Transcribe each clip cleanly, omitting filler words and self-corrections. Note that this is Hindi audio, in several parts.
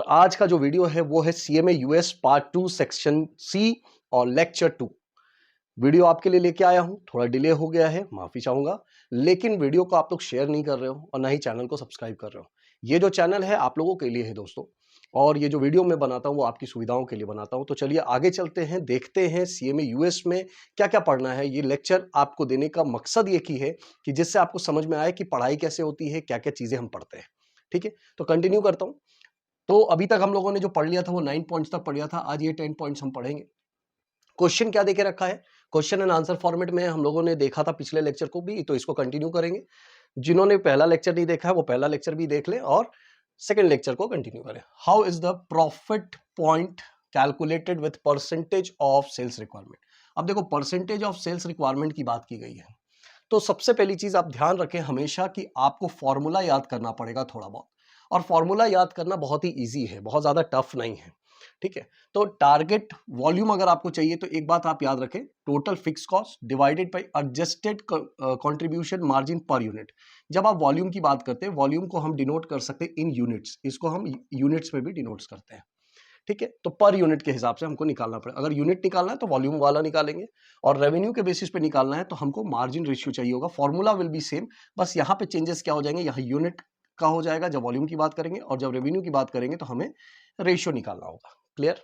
और आज का जो वीडियो है वो है CMA US part 2 section C और लेक्चर 2। वीडियो आपके लिए लेके आया हूं, थोड़ा डिले हो गया है, माफी चाहूंगा, लेकिन वीडियो को आप लोग शेयर नहीं कर रहे हो और ना ही चैनल को सब्सक्राइब कर रहे हो। ये जो चैनल है आप लोगों के लिए है दोस्तों, और ये जो वीडियो मैं बनाता हूं वो आपकी सुविधाओं के लिए बनाता हूं। तो चलिए आगे चलते हैं, देखते हैं सीएमए यूएस में क्या क्या पढ़ना है। ये लेक्चर आपको देने का मकसद ये की है कि जिससे आपको समझ में आए कि पढ़ाई कैसे होती है, क्या क्या चीजें हम पढ़ते हैं। ठीक है, तो कंटिन्यू करता हूं। तो अभी तक हम लोगों ने जो पढ़ लिया था वो 9 पॉइंट्स तक पढ़ लिया था। आज ये 10 पॉइंट्स हम पढ़ेंगे। क्वेश्चन क्या देके रखा है, क्वेश्चन एंड आंसर फॉर्मेट में हम लोगों ने देखा था पिछले लेक्चर को भी, तो इसको कंटिन्यू करेंगे। जिन्होंने पहला लेक्चर नहीं देखा है वो पहला लेक्चर भी देख लें और सेकंड लेक्चर को कंटिन्यू करें। How is the profit point calculated with percentage of sales requirement. अब देखो, परसेंटेज ऑफ सेल्स रिक्वायरमेंट की बात की गई है, तो सबसे पहली चीज आप ध्यान रखें हमेशा कि आपको फॉर्मूला याद करना पड़ेगा थोड़ा बहुत, और फॉर्मूला याद करना बहुत ही इजी है, बहुत ज्यादा टफ नहीं है। ठीक है, तो टारगेट वॉल्यूम अगर आपको चाहिए तो एक बात आप याद रखें, total fix cost divided by adjusted contribution margin per unit. जब आप वॉल्यूम की बात करते हैं, वॉल्यूम को हम डिनोट कर सकते हैं इन यूनिट्स, इसको हम यूनिट्स में भी डिनोट करते हैं। ठीक है, तो पर यूनिट के हिसाब से हमको निकालना पड़ेगा। अगर यूनिट निकालना है तो वॉल्यूम वाला निकालेंगे, और रेवेन्यू के बेसिस पे निकालना है तो हमको मार्जिन रेशियो चाहिए होगा। फॉर्मूला विल बी सेम, बस यहाँ पे चेंजेस क्या हो जाएंगे, यहाँ यूनिट का हो जाएगा जब वॉल्यूम की बात करेंगे, और जब रेवेन्यू की बात करेंगे तो हमें रेशियो निकालना होगा। क्लियर?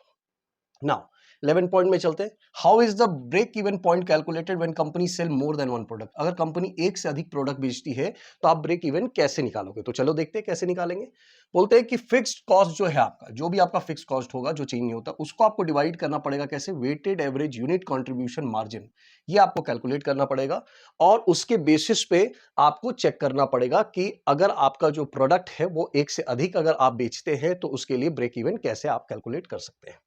नाउ 11 पॉइंट में चलते हैं। How is the break even point calculated when company sale more than one product. अगर कंपनी एक से अधिक प्रोडक्ट बेचती है तो आप ब्रेक इवन कैसे निकालोगे, तो चलो देखते हैं कैसे निकालेंगे। बोलते हैं कि फिक्स्ड कॉस्ट जो है आपका, जो भी आपका फिक्स्ड कॉस्ट होगा जो चेंज नहीं होता, उसको आपको डिवाइड करना पड़ेगा कैसे, weighted average unit contribution margin, ये आपको कैलकुलेट करना पड़ेगा। और उसके बेसिस पे आपको चेक करना पड़ेगा कि अगर आपका जो प्रोडक्ट है वो एक से अधिक अगर आप बेचते हैं तो उसके लिए ब्रेक इवन कैसे आप कैलकुलेट कर सकते हैं।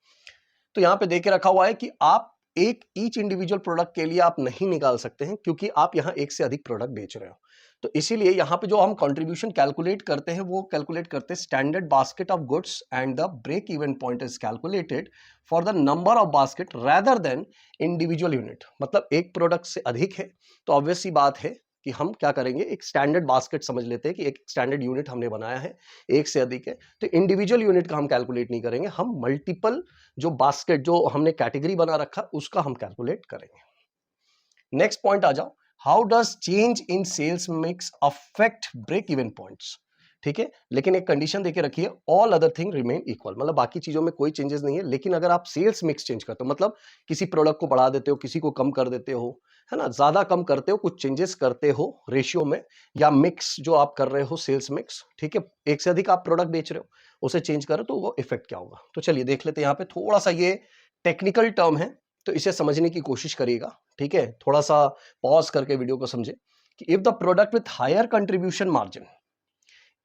तो यहां पे देके रखा हुआ है कि आप एक ईच इंडिविजुअल प्रोडक्ट के लिए आप नहीं निकाल सकते हैं, क्योंकि आप यहां एक से अधिक प्रोडक्ट बेच रहे हो। तो इसीलिए यहां पे जो हम कंट्रीब्यूशन कैलकुलेट करते हैं वो कैलकुलेट करते हैं standard basket of goods, and the break even point is calculated for the number of basket rather than individual unit. मतलब एक प्रोडक्ट से अधिक है तो ऑब्वियस सी बात है कि हम क्या करेंगे, एक स्टैंडर्ड बास्केट समझ लेते हैं कि एक स्टैंडर्ड यूनिट हमने बनाया है, एक से अधिक है तो इंडिविजुअल यूनिट का हम कैलकुलेट नहीं करेंगे, हम मल्टीपल जो बास्केट जो हमने कैटेगरी बना रखा उसका हम कैलकुलेट करेंगे। नेक्स्ट पॉइंट आ जाओ। How does change in sales mix affect break even points. ठीक है, लेकिन एक कंडीशन देके रखिए, all other thing remain equal, मतलब बाकी चीजों में कोई चेंजेस नहीं है, लेकिन अगर आप सेल्स मिक्स चेंज करते हो, मतलब किसी प्रोडक्ट को बढ़ा देते हो, किसी को कम कर देते हो, है ना, ज्यादा कम करते हो, कुछ चेंजेस करते हो रेशियो में, या मिक्स जो आप कर रहे हो सेल्स मिक्स, ठीक है, एक से अधिक आप प्रोडक्ट बेच रहे हो, उसे चेंज करो तो वो इफेक्ट क्या होगा। तो चलिए देख लेते हैं, यहाँ पे थोड़ा सा ये टेक्निकल टर्म है तो इसे समझने की कोशिश करिएगा। ठीक है, थोड़ा सा पॉज करके वीडियो को समझे कि if the product with higher contribution margin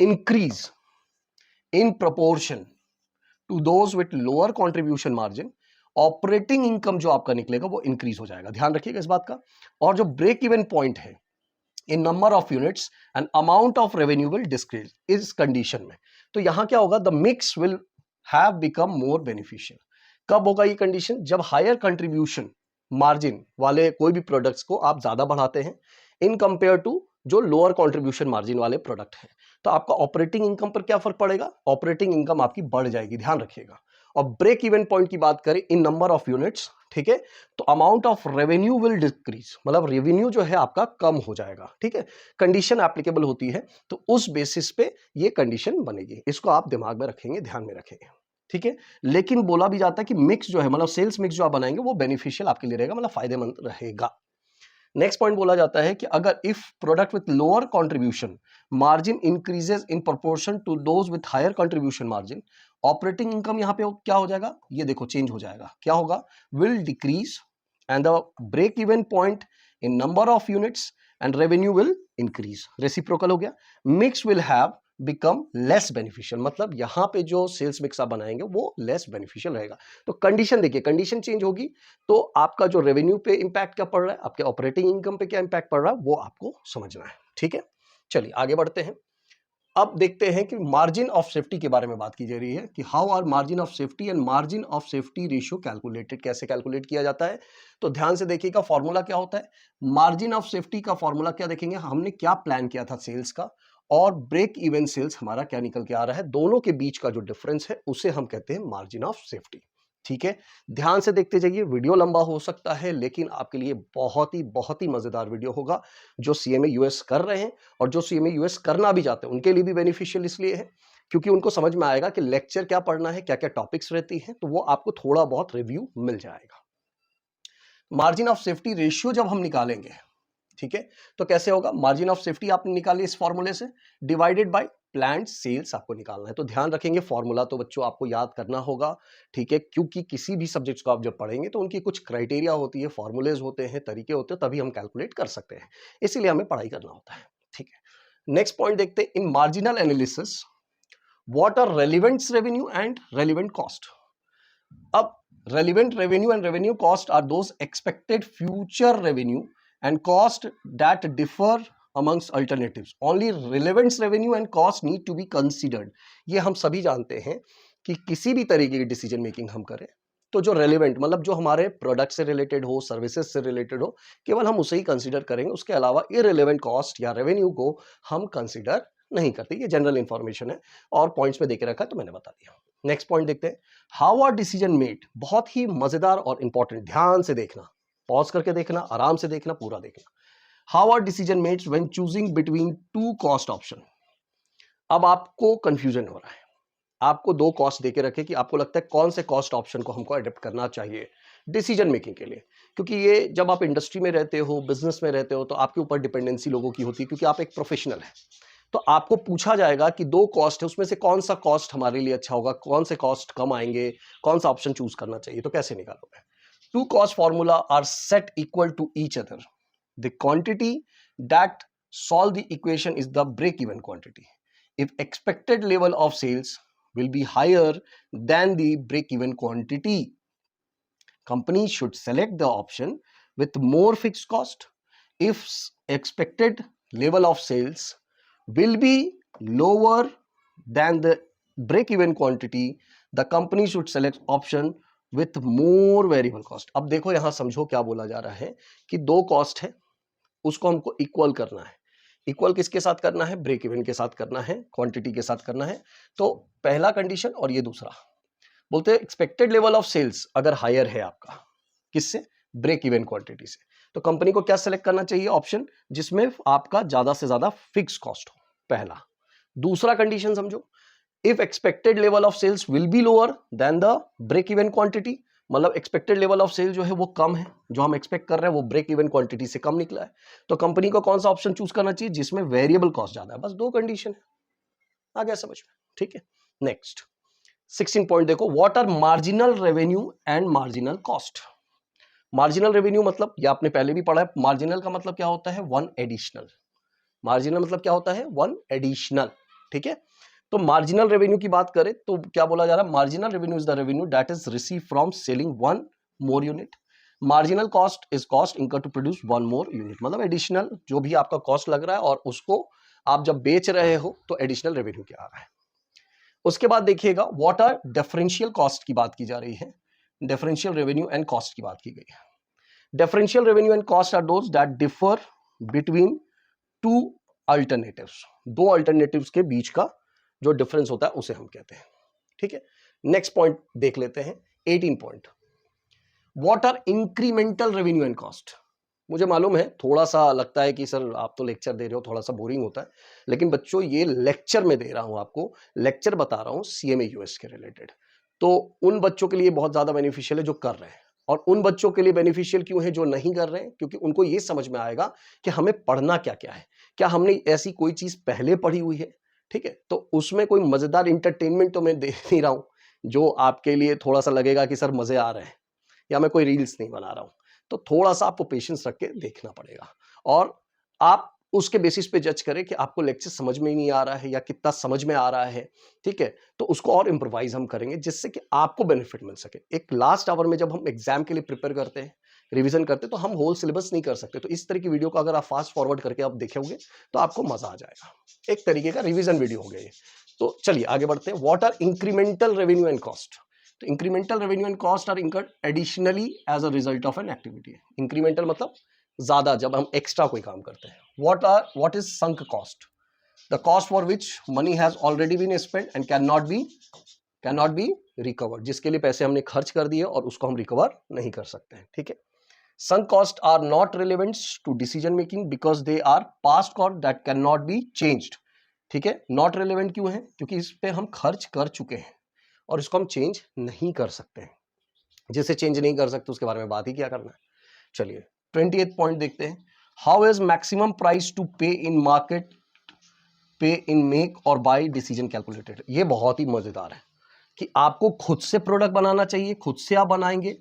increase in proportion to those with lower contribution margin, operating income जो आपका निकलेगा वो इंक्रीज हो जाएगा। ध्यान रखिएगा इस बात का। और जो ब्रेक इवन पॉइंट है in number of units and amount of revenue will decrease इस कंडीशन में, तो यहां क्या होगा, the mix will have become more beneficial. कब होगा ये कंडीशन, जब हायर कंट्रीब्यूशन मार्जिन वाले कोई भी प्रोडक्ट्स को आप ज्यादा बढ़ाते हैं इन कंपेयर टू जो लोअर कंट्रीब्यूशन मार्जिन वाले प्रोडक्ट हैं, तो आपका ऑपरेटिंग इनकम पर क्या फर्क पड़ेगा, ऑपरेटिंग इनकम आपकी बढ़ जाएगी। ध्यान रखिएगा। और ब्रेक इवन पॉइंट की बात करें इन नंबर ऑफ यूनिट्स, ठीक है, तो amount of revenue will decrease, मतलब रेवेन्यू जो है आपका कम हो जाएगा। ठीक है, कंडीशन एप्लीकेबल होती है तो उस बेसिस पे ये कंडीशन बनेगी, इसको आप दिमाग में रखेंगे, ध्यान में रखेंगे। ठीक है, लेकिन बोला भी जाता है कि मिक्स जो है, मतलब सेल्स मिक्स जो आप बनाएंगे वो बेनिफिशियल आपके लिए रहेगा, मतलब फायदेमंद रहेगा। नेक्स्ट पॉइंट बोला जाता है कि अगर if product with lower contribution margin increases in proportion to those with higher contribution margin, operating income यहां पे क्या हो जाएगा, ये देखो चेंज हो जाएगा, क्या होगा, will decrease and the break even point in number of units and revenue will increase. Reciprocal हो गया। Mix will have become less beneficial, मतलब यहां पे जो सेल्स मिक्स आप बनाएंगे वो लेस बेनिफिशियल रहेगा। तो कंडीशन देखिए, कंडीशन चेंज होगी तो आपका जो रेवेन्यू पे इंपैक्ट क्या पड़ रहा है, आपके ऑपरेटिंग इनकम पे क्या इंपैक्ट पड़ रहा है, वो आपको समझना है। ठीक है, चलिए आगे बढ़ते हैं। अब देखते हैं कि मार्जिन ऑफ सेफ्टी के बारे में बात की जा रही है कि how are margin of safety and margin of safety ratio calculated, कैसे कैलकुलेट किया जाता है। तो ध्यान से देखिएगा, फॉर्मूला क्या होता है, मार्जिन ऑफ सेफ्टी का फॉर्मूला क्या देखेंगे, हमने क्या प्लान किया था सेल्स का, और ब्रेक इवन सेल्स हमारा क्या निकल के आ रहा है, दोनों के बीच का जो डिफरेंस है उसे हम कहते हैं मार्जिन ऑफ सेफ्टी। ठीक है, ध्यान से देखते जाइए, वीडियो लंबा हो सकता है लेकिन आपके लिए बहुत ही मजेदार वीडियो होगा। जो सीएमए यूएस कर रहे हैं और जो सीएमए यूएस करना भी चाहते हैं उनके लिए भी बेनिफिशियल इसलिए है क्योंकि उनको समझ में आएगा कि लेक्चर क्या पढ़ना है, क्या क्या टॉपिक्स रहती हैं, तो वो आपको थोड़ा बहुत रिव्यू मिल जाएगा। मार्जिन ऑफ सेफ्टी रेशियो जब हम निकालेंगे, ठीक है, तो कैसे होगा, मार्जिन ऑफ सेफ्टी आपने निकाली इस फॉर्मूले से, डिवाइडेड बाय प्लान्ड सेल्स आपको निकालना है। तो ध्यान रखेंगे फॉर्मूला तो बच्चों आपको याद करना होगा, ठीक है, क्योंकि किसी भी सब्जेक्ट्स को आप जब पढ़ेंगे तो उनकी कुछ क्राइटेरिया होती है, फॉर्मूलेज होते हैं, तरीके होते हैं, तभी हम कैलकुलेट कर सकते हैं, इसीलिए हमें पढ़ाई करना होता है। ठीक है, नेक्स्ट पॉइंट देखते हैं, in marginal analysis what are relevant revenue and relevant cost. अब relevant revenue and revenue cost are those expected future revenue and cost that differ amongst alternatives. Only relevant revenue and cost need to be considered. ये हम सभी जानते हैं कि किसी भी तरीके की डिसीजन मेकिंग हम करें तो जो रेलिवेंट मतलब जो हमारे प्रोडक्ट से रिलेटेड हो, सर्विसेज से रिलेटेड हो, केवल हम उसे ही कंसीडर करेंगे, उसके अलावा इररिलेवेंट कॉस्ट या रेवेन्यू को हम कंसीडर नहीं करते। ये जनरल इंफॉर्मेशन है और पॉइंट्स में देके रखा है तो मैंने बता दिया। नेक्स्ट पॉइंट देखते हैं, हाउ आर डिसीजन मेड। बहुत ही मजेदार और इंपॉर्टेंट, ध्यान से देखना, पॉज करके देखना, आराम से देखना, पूरा देखना। How are decision made when choosing between two cost option. अब आपको कंफ्यूजन हो रहा है, आपको दो कॉस्ट देके रखे कि आपको लगता है कौन से कॉस्ट ऑप्शन को हमको अडॉप्ट करना चाहिए डिसीजन मेकिंग के लिए, क्योंकि ये जब आप इंडस्ट्री में रहते हो, बिजनेस में रहते हो, तो आपके ऊपर डिपेंडेंसी लोगों की होती है, क्योंकि आप एक प्रोफेशनल है। तो आपको पूछा जाएगा कि दो कॉस्ट है, उसमें से कौन सा कॉस्ट हमारे लिए अच्छा होगा, कौन से कॉस्ट कम आएंगे, कौन सा ऑप्शन चूज करना चाहिए। तो कैसे निकालोगे, two cost formula are set equal to each other. The quantity that solve the equation is the break even quantity. If expected level of sales will be higher than the break-even quantity, company should select the option with more fixed cost. If expected level of sales will be lower than the break-even quantity, the company should select option with more variable cost. अब देखो यहां समझो क्या बोला जा रहा है कि दो कॉस्ट है, उसको हमको इक्वल करना है। इक्वल किसके साथ करना है, ब्रेक इवन के साथ करना है, क्वांटिटी के साथ करना है। तो पहला कंडीशन और ये दूसरा, बोलते हैं एक्सपेक्टेड लेवल ऑफ सेल्स अगर हायर है आपका, किससे, ब्रेक इवन क्वांटिटी से, तो कंपनी को क्या सेलेक्ट करना चाहिए, ऑप्शन जिसमें आपका ज्यादा से ज्यादा फिक्स कॉस्ट हो, पहला। दूसरा कंडीशन समझो, if expected level of sales will be lower than the break even quantity, मतलब एक्सपेक्टेड लेवल ऑफ सेल जो है वो कम है, जो हम एक्सपेक्ट कर रहे हैं वो ब्रेक इवन क्वांटिटी से कम निकला है, तो कंपनी को कौन सा ऑप्शन चूज करना चाहिए, जिसमें वेरिएबल कॉस्ट ज्यादा है। बस दो कंडीशन है, आ गया समझ में, ठीक है। नेक्स्ट 16 पॉइंट देखो, what are marginal revenue and marginal cost. Marginal revenue मतलब, ये आपने पहले भी पढ़ा है, मार्जिनल का मतलब क्या होता है, वन एडिशनल। मार्जिनल मतलब क्या होता है, वन एडिशनल, ठीक है। तो मार्जिनल रेवेन्यू की बात करें तो क्या बोला जा रहा है, marginal revenue is the revenue that is receive from selling one more unit. Marginal cost is cost incurred to produce one more unit, मतलब एडिशनल जो भी आपका कॉस्ट लग रहा है और उसको आप जब बेच रहे हो तो एडिशनल रेवेन्यू क्या आ रहा है। उसके बाद देखिएगा, व्हाट आर डिफरेंशियल कॉस्ट की बात की जा रही है, डिफरेंशियल रेवेन्यू एंड कॉस्ट की बात की गई है। Differential revenue and cost are those that differ between two alternatives, दो अल्टरनेटिव्स के बीच का जो डिफरेंस होता है उसे हम कहते हैं, ठीक है। नेक्स्ट पॉइंट देख लेते हैं, 18 point, what are incremental revenue and cost. मुझे मालूम है थोड़ा सा लगता है कि सर आप तो लेक्चर दे रहे हो, थोड़ा सा बोरिंग होता है, लेकिन बच्चों ये लेक्चर में दे रहा हूं, आपको लेक्चर बता रहा हूं सीएमए यूएस के रिलेटेड, तो उन बच्चों के लिए बहुत ज्यादा बेनिफिशियल है जो कर रहे हैं, और उन बच्चों के लिए बेनिफिशियल क्यों है जो नहीं कर रहे हैं, क्योंकि उनको ये समझ में आएगा कि हमें पढ़ना क्या क्या है, क्या हमने ऐसी कोई चीज पहले पढ़ी हुई है, ठीक है। तो उसमें कोई मजेदार इंटरटेनमेंट तो मैं दे नहीं रहा हूं जो आपके लिए थोड़ा सा लगेगा कि सर मजे आ रहे हैं, या मैं कोई रील्स नहीं बना रहा हूं। तो थोड़ा सा आपको पेशेंस रख के देखना पड़ेगा, और आप उसके बेसिस पे जज करें कि आपको लेक्चर समझ में ही नहीं आ रहा है या कितना समझ में आ रहा है, ठीक है। तो उसको और इंप्रोवाइज हम करेंगे जिससे कि आपको बेनिफिट मिल सके। एक लास्ट आवर में जब हम एग्जाम के लिए प्रिपेयर करते हैं, रिवीजन करते हैं, तो हम होल सिलेबस नहीं कर सकते, तो इस तरह की वीडियो को अगर आप फास्ट फॉरवर्ड करके आप देखोगे तो आपको मजा आ जाएगा, एक तरीके का रिवीजन वीडियो हो गया ये। तो चलिए आगे बढ़ते हैं, what are incremental revenue and cost. तो incremental revenue and cost are incurred additionally as a result of an activity. Incremental मतलब ज्यादा, जब हम एक्स्ट्रा कोई काम करते हैं। What is sunk cost. The cost for which money has already been spent and can not be recovered, जिसके लिए पैसे हमने खर्च कर दिए और उसको हम रिकवर नहीं कर सकते हैं, ठीक है। Sunk costs are not relevant to decision making because they are past cost that cannot be changed, ठीक है। नॉट रिलेवेंट क्यों है? क्योंकि इस पे हम खर्च कर चुके हैं और इसको हम चेंज नहीं कर सकते हैं। जिसे चेंज नहीं कर सकते उसके बारे में बात ही क्या करना है। चलिए 28th पॉइंट देखते हैं। How is maximum price to pay in market pay in make और बाय डिसीजन कैलकुलेटेड। ये बहुत ही मजेदार है कि आपको खुद से प्रोडक्ट बनाना चाहिए, खुद से आप बनाएंगे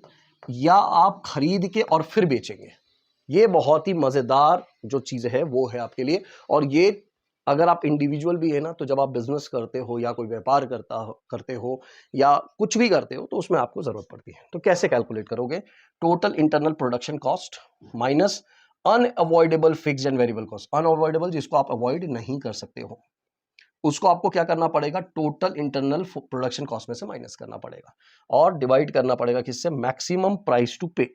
या आप खरीद के और फिर बेचेंगे। ये बहुत ही मजेदार जो चीज है वो है आपके लिए। और ये अगर आप इंडिविजुअल भी है ना, तो जब आप बिजनेस करते हो या कोई व्यापार करते हो या कुछ भी करते हो तो उसमें आपको जरूरत पड़ती है। तो कैसे कैलकुलेट करोगे? Total internal production cost minus unavoidable fixed and variable cost. Unavoidable जिसको आप अवॉइड नहीं कर सकते हो, उसको आपको क्या करना पड़ेगा? टोटल इंटरनल प्रोडक्शन कॉस्ट में से माइनस करना पड़ेगा और डिवाइड करना पड़ेगा किससे? मैक्सिमम प्राइस टू पे।